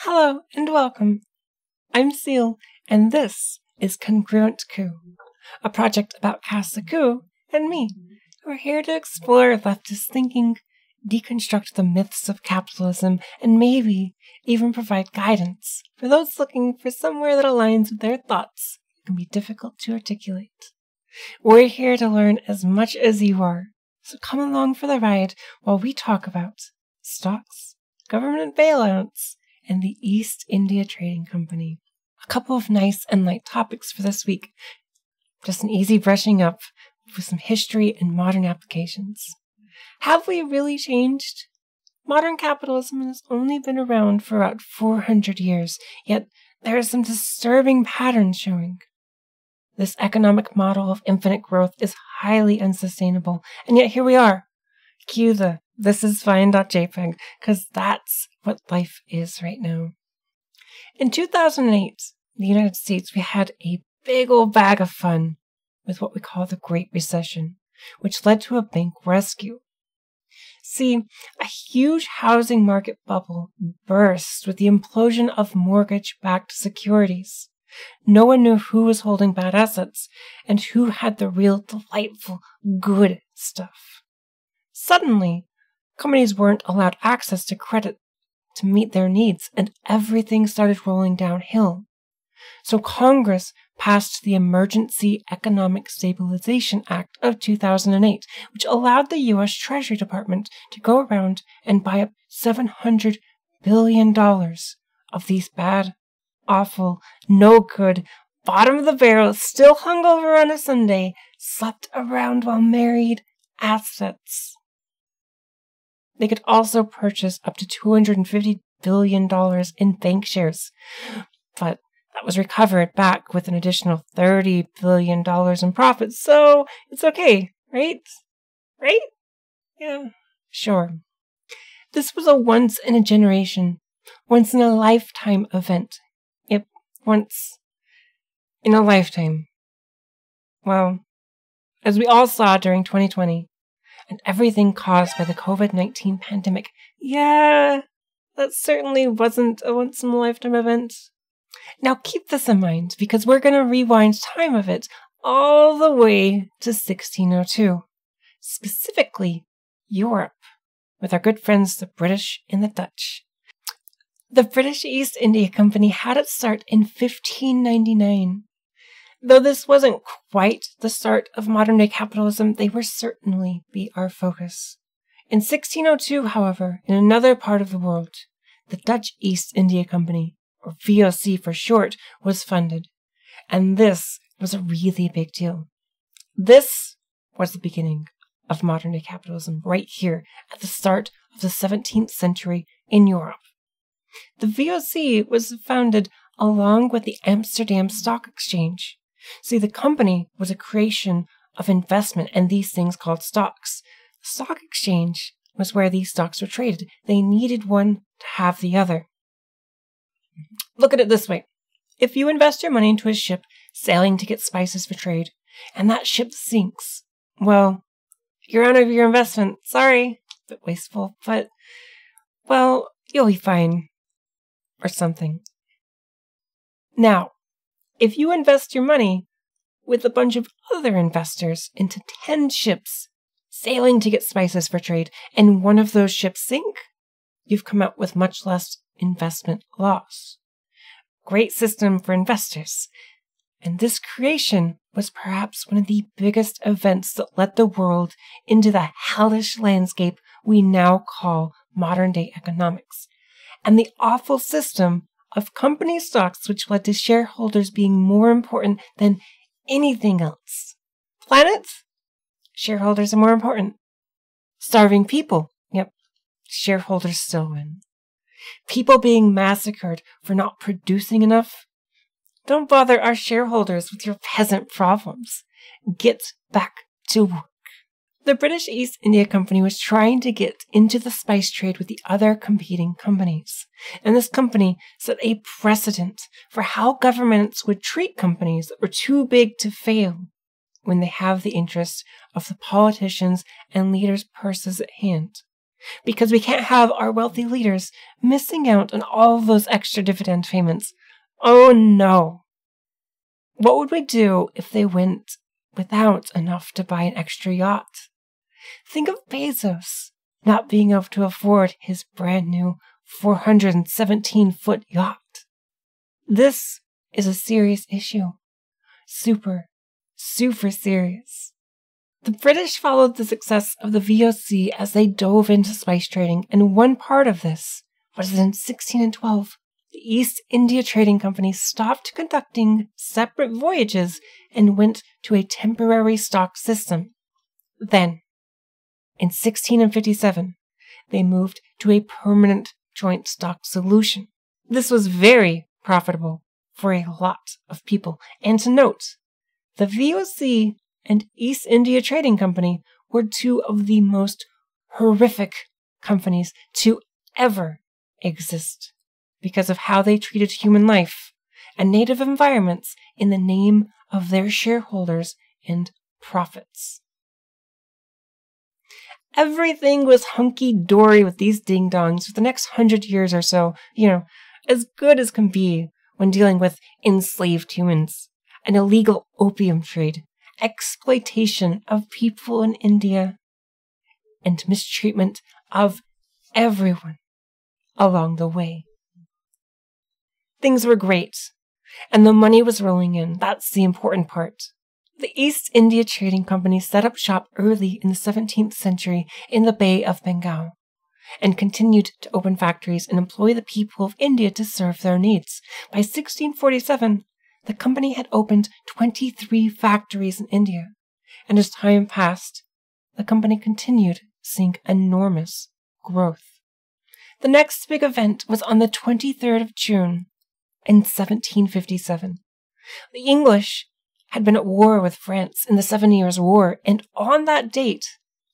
Hello and welcome. I'm Cille, and this is Congruent Coo, a project about Cass the Coo and me. We're here to explore leftist thinking, deconstruct the myths of capitalism, and maybe even provide guidance for those looking for somewhere that aligns with their thoughts that can be difficult to articulate. We're here to learn as much as you are, so come along for the ride while we talk about stocks, government bailouts, and the East India Trading Company. A couple of nice and light topics for this week. Just an easy brushing up with some history and modern applications. Have we really changed? Modern capitalism has only been around for about 400 years, yet there are some disturbing patterns showing. This economic model of infinite growth is highly unsustainable, and yet here we are. Cue the thisisfine.jpg, because that's what life is right now. In 2008, in the United States, we had a big old bag of fun with what we call the Great Recession, which led to a bank rescue. See, a huge housing market bubble burst with the implosion of mortgage-backed securities. No one knew who was holding bad assets and who had the real delightful, good stuff. Suddenly, companies weren't allowed access to credit to meet their needs, and everything started rolling downhill. So Congress passed the Emergency Economic Stabilization Act of 2008, which allowed the U.S. Treasury Department to go around and buy up $700 billion of these bad, awful, no good, bottom of the barrel, still hungover on a Sunday, slept around while married assets. They could also purchase up to $250 billion in bank shares, but that was recovered back with an additional $30 billion in profits, so it's okay, right? Right? Yeah, sure. This was a once-in-a-generation, once-in-a-lifetime event. Yep, once in a lifetime. Well, as we all saw during 2020, and everything caused by the COVID-19 pandemic. Yeah, that certainly wasn't a once-in-a-lifetime event. Now keep this in mind, because we're going to rewind time of it all the way to 1602. Specifically, Europe, with our good friends the British and the Dutch. The British East India Company had its start in 1599. Though this wasn't quite the start of modern-day capitalism, they were certainly be our focus. In 1602, however, in another part of the world, the Dutch East India Company, or VOC for short, was funded. And this was a really big deal. This was the beginning of modern-day capitalism, right here at the start of the 17th century in Europe. The VOC was founded along with the Amsterdam Stock Exchange. See, the company was a creation of investment and these things called stocks. The stock exchange was where these stocks were traded. They needed one to have the other. Look at it this way. If you invest your money into a ship sailing to get spices for trade, and that ship sinks, well, you're out of your investment. Sorry, a bit wasteful, but, well, you'll be fine. Or something. Now, if you invest your money with a bunch of other investors into 10 ships sailing to get spices for trade, and one of those ships sink, you've come out with much less investment loss. Great system for investors. And this creation was perhaps one of the biggest events that led the world into the hellish landscape we now call modern-day economics. And the awful system of company stocks, which led to shareholders being more important than anything else. Planet? Shareholders are more important. Starving people? Yep, shareholders still win. People being massacred for not producing enough? Don't bother our shareholders with your peasant problems. Get back to work. The British East India Company was trying to get into the spice trade with the other competing companies. And this company set a precedent for how governments would treat companies that were too big to fail when they have the interests of the politicians and leaders' purses at hand. because we can't have our wealthy leaders missing out on all those extra dividend payments. Oh no! What would we do if they went without enough to buy an extra yacht? Think of Bezos not being able to afford his brand new 417-foot yacht. This is a serious issue. Super serious. The British followed the success of the VOC as they dove into spice trading, and one part of this was that in 1612, the East India Trading Company stopped conducting separate voyages and went to a temporary stock system. Then, in 1657, they moved to a permanent joint stock solution. This was very profitable for a lot of people. And to note, the VOC and East India Trading Company were two of the most horrific companies to ever exist because of how they treated human life and native environments in the name of their shareholders and profits. Everything was hunky-dory with these ding-dongs for the next 100 years or so, as good as can be when dealing with enslaved humans, an illegal opium trade, exploitation of people in India, and mistreatment of everyone along the way. Things were great, and the money was rolling in. That's the important part. The East India Trading Company set up shop early in the 17th century in the Bay of Bengal, and continued to open factories and employ the people of India to serve their needs. By 1647, the company had opened 23 factories in India, and as time passed, the company continued seeing enormous growth. The next big event was on the 23rd of June in 1757. The English had been at war with France in the 7 Years' War, and on that date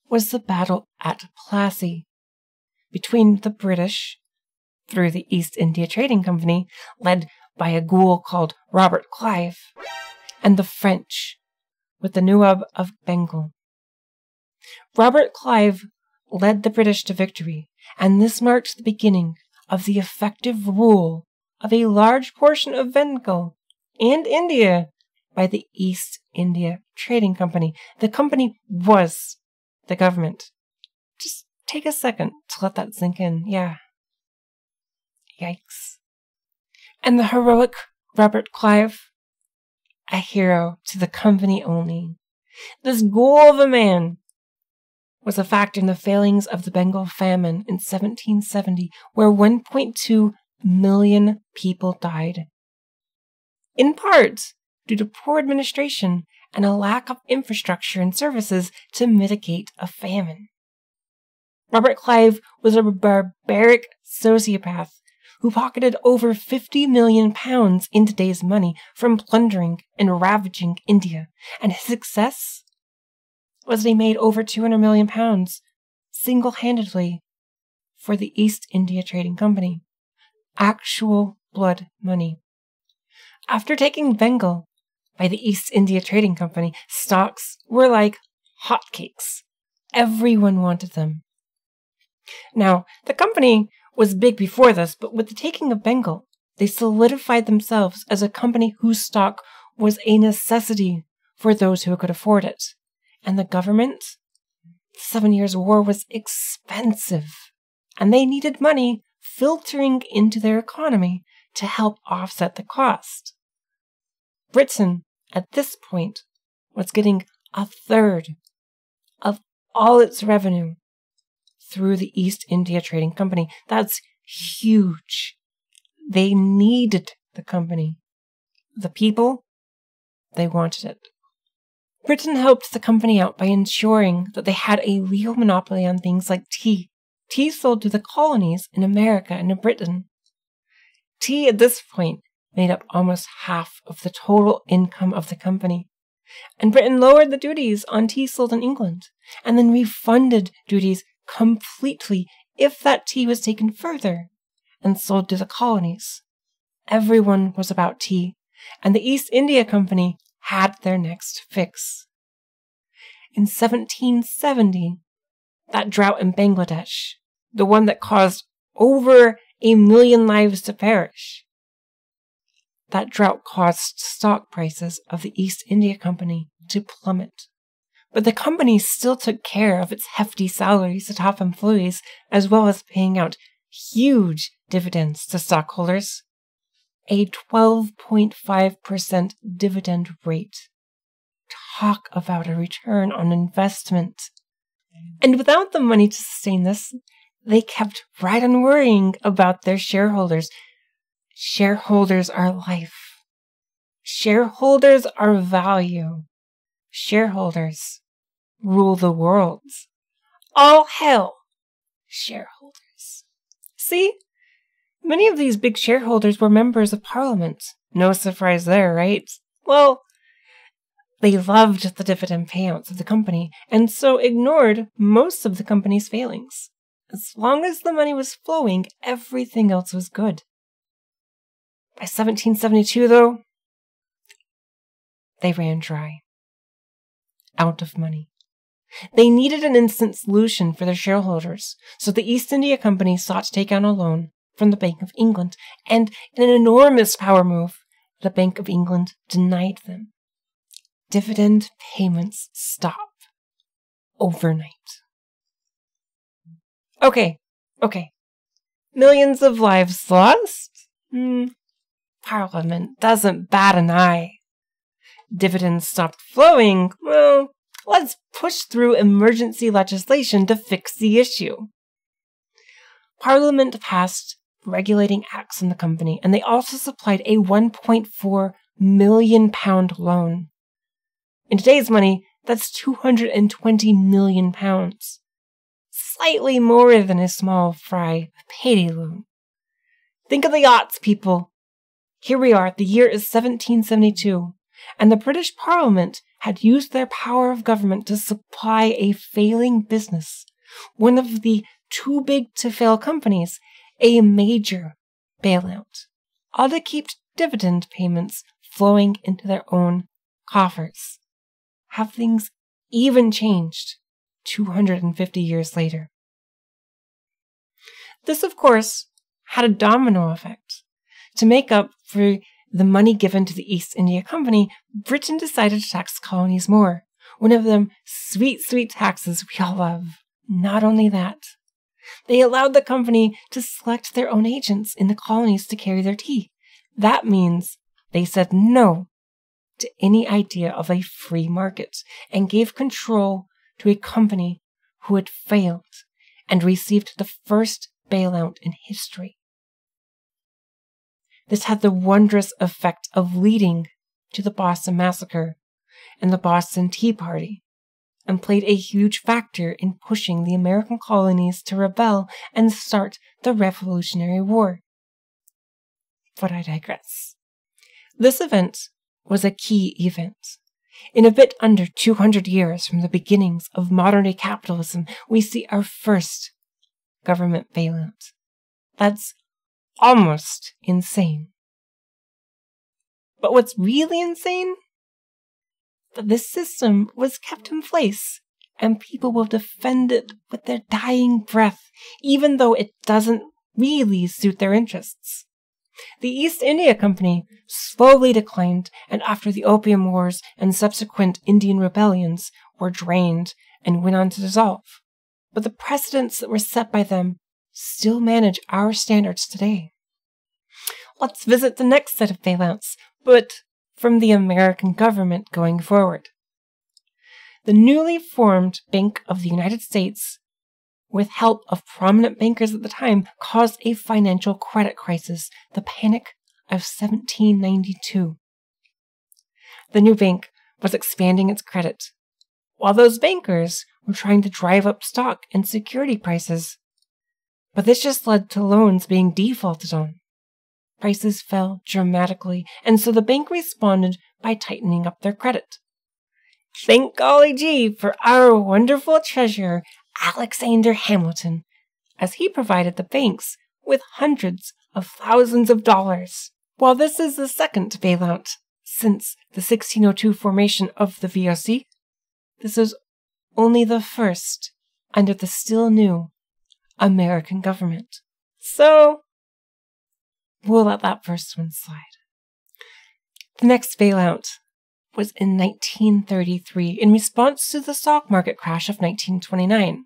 was the battle at Plassey between the British, through the East India Trading Company, led by a ghoul called Robert Clive, and the French, with the Nawab of Bengal. Robert Clive led the British to victory, and this marked the beginning of the effective rule of a large portion of Bengal and India by the East India Trading Company. The company was the government. Just take a second to let that sink in. Yeah. Yikes. And the heroic Robert Clive, a hero to the company only. This ghoul of a man was a factor in the failings of the Bengal famine in 1770, where 1.2 million people died. In part due to poor administration and a lack of infrastructure and services to mitigate a famine. Robert Clive was a barbaric sociopath who pocketed over £50 million in today's money from plundering and ravaging India, and his success was that he made over £200 million single-handedly for the East India Trading Company. Actual blood money. After taking Bengal by the East India Trading Company, stocks were like hotcakes. Everyone wanted them. Now, the company was big before this, but with the taking of Bengal, they solidified themselves as a company whose stock was a necessity for those who could afford it. And the government? The 7 Years' War was expensive, and they needed money filtering into their economy to help offset the cost. Britain, at this point, was getting a third of all its revenue through the East India Trading Company. That's huge. They needed the company. The people, they wanted it. Britain helped the company out by ensuring that they had a legal monopoly on things like tea. Tea sold to the colonies in America and in Britain. Tea at this point made up almost half of the total income of the company. And Britain lowered the duties on tea sold in England, and then refunded duties completely if that tea was taken further and sold to the colonies. Everyone was about tea, and the East India Company had their next fix. In 1770, that drought in Bangladesh the one that caused over 1 million lives to perish. That drought caused stock prices of the East India Company to plummet. But the company still took care of its hefty salaries to top employees, as well as paying out huge dividends to stockholders. A 12.5% dividend rate. Talk about a return on investment. And without the money to sustain this, they kept right on worrying about their shareholders. Shareholders are life. Shareholders are value. Shareholders rule the world. All hail shareholders. See? Many of these big shareholders were members of parliament. No surprise there, right? Well, they loved the dividend payouts of the company, and so ignored most of the company's failings. As long as the money was flowing, everything else was good. By 1772, though, they ran dry. Out of money. They needed an instant solution for their shareholders, so the East India Company sought to take out a loan from the Bank of England, and in an enormous power move, the Bank of England denied them. Dividend payments stop overnight. Okay. Millions of lives lost? Parliament doesn't bat an eye. Dividends stopped flowing? Well, let's push through emergency legislation to fix the issue. Parliament passed regulating acts in the company, and they also supplied a £1.4 million loan. In today's money, that's £220 million. Slightly more than a small fry payday loan. Think of the odds, people. Here we are, the year is 1772, and the British Parliament had used their power of government to supply a failing business, one of the too-big-to-fail companies, a major bailout, all to keep dividend payments flowing into their own coffers. Have things even changed 250 years later? This, of course, had a domino effect. To make up for the money given to the East India Company, Britain decided to tax colonies more. One of them sweet, sweet taxes we all love. Not only that, they allowed the company to select their own agents in the colonies to carry their tea. That means they said no to any idea of a free market and gave control to a company who had failed and received the first bailout in history. This had the wondrous effect of leading to the Boston Massacre and the Boston Tea Party, and played a huge factor in pushing the American colonies to rebel and start the Revolutionary War. But I digress. This event was a key event. In a bit under 200 years from the beginnings of modern-day capitalism, we see our first government bailout. That's almost insane. But what's really insane? That this system was kept in place, and people will defend it with their dying breath, even though it doesn't really suit their interests. The East India Company slowly declined, and after the Opium Wars and subsequent Indian rebellions were drained and went on to dissolve. But the precedents that were set by them still manage our standards today. Let's visit the next set of bailouts, but from the American government going forward. The newly formed Bank of the United States, with help of prominent bankers at the time, caused a financial credit crisis, the Panic of 1792. The new bank was expanding its credit, while those bankers were trying to drive up stock and security prices. But this just led to loans being defaulted on. Prices fell dramatically, and so the bank responded by tightening up their credit. Thank golly gee for our wonderful treasurer, Alexander Hamilton, as he provided the banks with hundreds of thousands of dollars. While this is the second bailout since the 1602 formation of the VOC, this is only the first under the still new American government. So we'll let that first one slide. The next bailout was in 1933 in response to the stock market crash of 1929.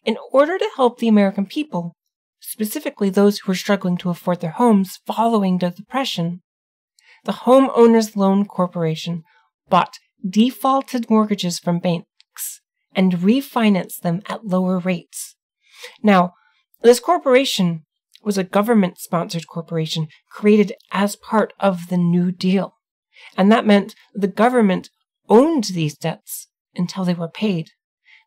In order to help the American people, specifically those who were struggling to afford their homes following the Depression, the Homeowners Loan Corporation bought defaulted mortgages from banks and refinanced them at lower rates. Now, this corporation was a government-sponsored corporation created as part of the New Deal, and that meant the government owned these debts until they were paid.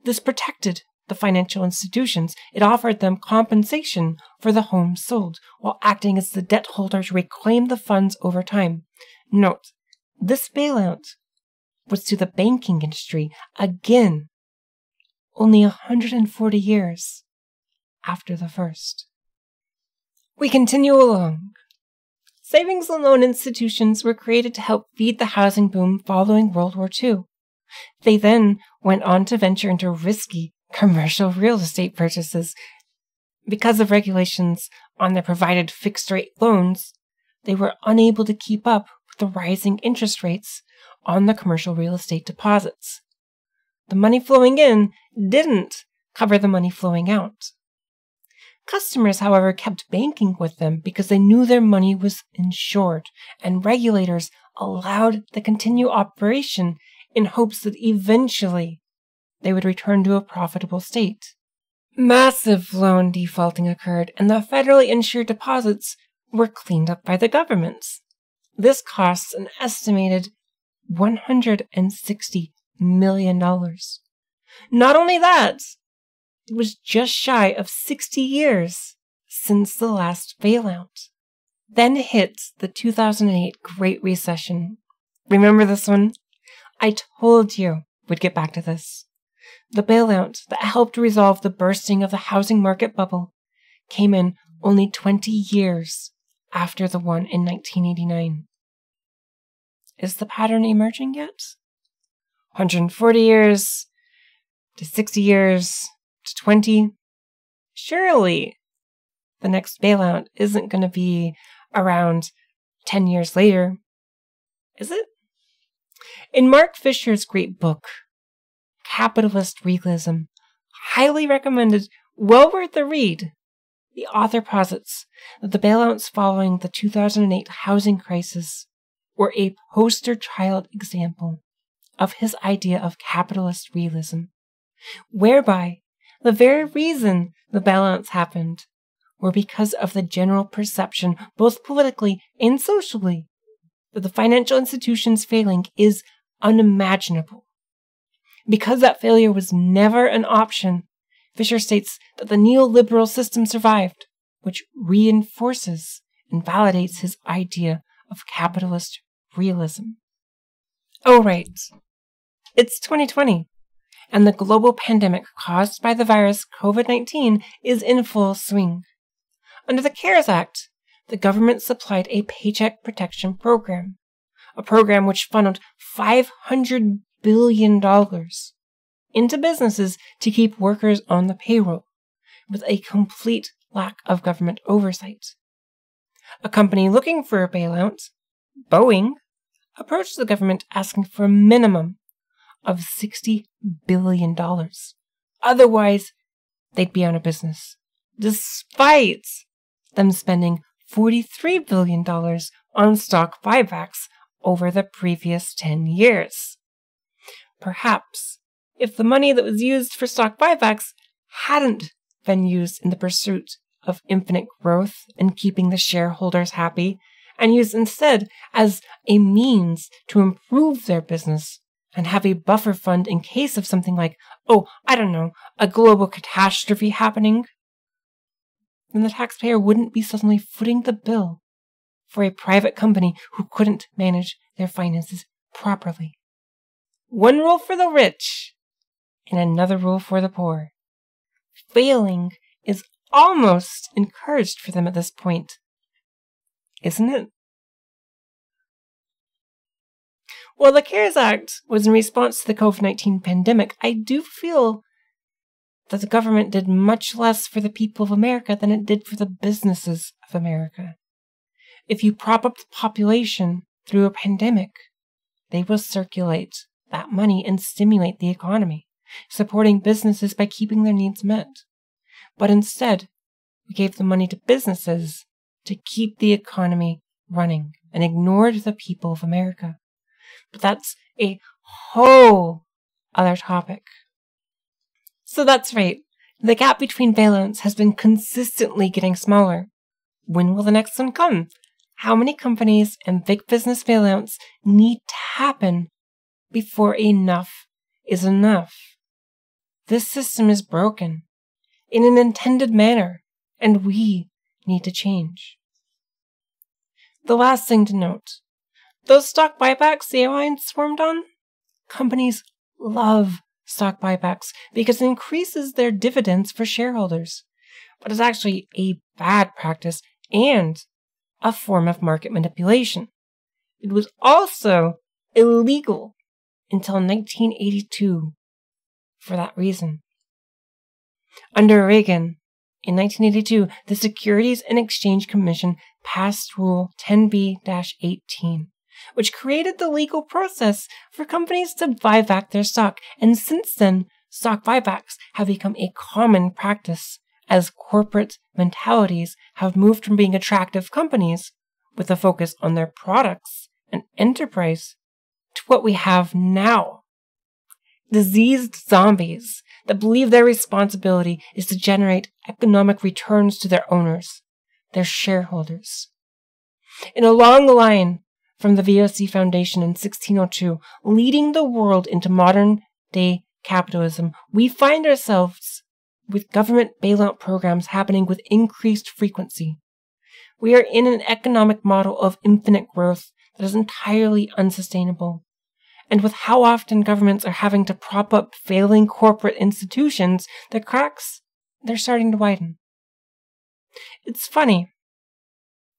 This protected the financial institutions. It offered them compensation for the homes sold, while acting as the debt holder to reclaim the funds over time. Note, this bailout was to the banking industry, again, only 140 years after the first. We continue along. Savings and loan institutions were created to help feed the housing boom following World War II. They then went on to venture into risky commercial real estate purchases. Because of regulations on their provided fixed-rate loans, they were unable to keep up with the rising interest rates on the commercial real estate deposits. The money flowing in didn't cover the money flowing out. Customers, however, kept banking with them because they knew their money was insured, and regulators allowed the continued operation in hopes that eventually they would return to a profitable state. Massive loan defaulting occurred, and the federally insured deposits were cleaned up by the governments. This costs an estimated $160 million. Not only that, it was just shy of 60 years since the last bailout. Then hit the 2008 Great Recession. Remember this one? I told you we'd get back to this. The bailout that helped resolve the bursting of the housing market bubble came in only 20 years after the one in 1989. Is the pattern emerging yet? 140 years to 60 years to 20. Surely the next bailout isn't going to be around 10 years later, is it? In Mark Fisher's great book, Capitalist Realism, highly recommended, well worth the read, the author posits that the bailouts following the 2008 housing crisis were a poster child example of his idea of capitalist realism, whereby the very reason the bailouts happened were because of the general perception, both politically and socially, that the financial institutions failing is unimaginable. Because that failure was never an option, Fisher states that the neoliberal system survived, which reinforces and validates his idea of capitalist realism. Oh, right. It's 2020, and the global pandemic caused by the virus COVID-19 is in full swing. Under the CARES Act, the government supplied a Paycheck Protection Program, a program which funneled $500 billion into businesses to keep workers on the payroll, with a complete lack of government oversight. A company looking for a bailout, Boeing, approached the government asking for a minimum of $60 billion. Otherwise, they'd be out of business, despite them spending $43 billion on stock buybacks over the previous 10 years. Perhaps, if the money that was used for stock buybacks hadn't been used in the pursuit of infinite growth and keeping the shareholders happy, and used instead as a means to improve their business and have a buffer fund in case of something like, a global catastrophe happening, then the taxpayer wouldn't be suddenly footing the bill for a private company who couldn't manage their finances properly. One rule for the rich and another rule for the poor. Failing is almost encouraged for them at this point, isn't it? While the CARES Act was in response to the COVID-19 pandemic, I do feel that the government did much less for the people of America than it did for the businesses of America. If you prop up the population through a pandemic, they will circulate that money and stimulate the economy, supporting businesses by keeping their needs met. But instead, we gave the money to businesses to keep the economy running and ignored the people of America. But that's a whole other topic. So that's right. The gap between bailouts has been consistently getting smaller. When will the next one come? How many companies and big business bailouts need to happen before enough is enough? This system is broken in an intended manner, and we need to change. The last thing to note, those stock buybacks the airlines swarmed on, companies love stock buybacks because it increases their dividends for shareholders. But it's actually a bad practice and a form of market manipulation. It was also illegal until 1982 for that reason. Under Reagan, in 1982, the Securities and Exchange Commission passed Rule 10b-18, which created the legal process for companies to buy back their stock. And since then, stock buybacks have become a common practice as corporate mentalities have moved from being attractive companies with a focus on their products and enterprise to what we have now. Diseased zombies that believe their responsibility is to generate economic returns to their owners, their shareholders. In a long line from the VOC Foundation in 1602, leading the world into modern-day capitalism, we find ourselves with government bailout programs happening with increased frequency. We are in an economic model of infinite growth that is entirely unsustainable. And with how often governments are having to prop up failing corporate institutions, the cracks, they're starting to widen. It's funny.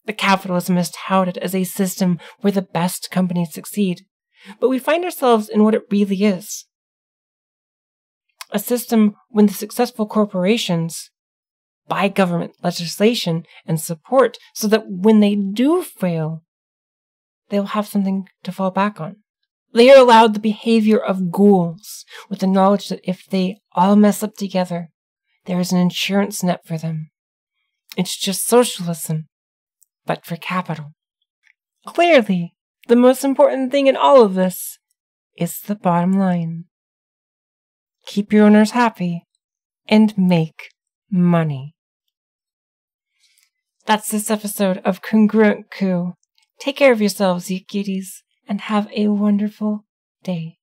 The capitalism is touted as a system where the best companies succeed, but we find ourselves in what it really is. A system when the successful corporations buy government legislation and support so that when they do fail, they'll have something to fall back on. They are allowed the behavior of ghouls with the knowledge that if they all mess up together, there is an insurance net for them. It's just socialism, but for capital. Clearly, the most important thing in all of this is the bottom line. Keep your owners happy and make money. That's this episode of Congruent Coo. Take care of yourselves, you cuties, and have a wonderful day.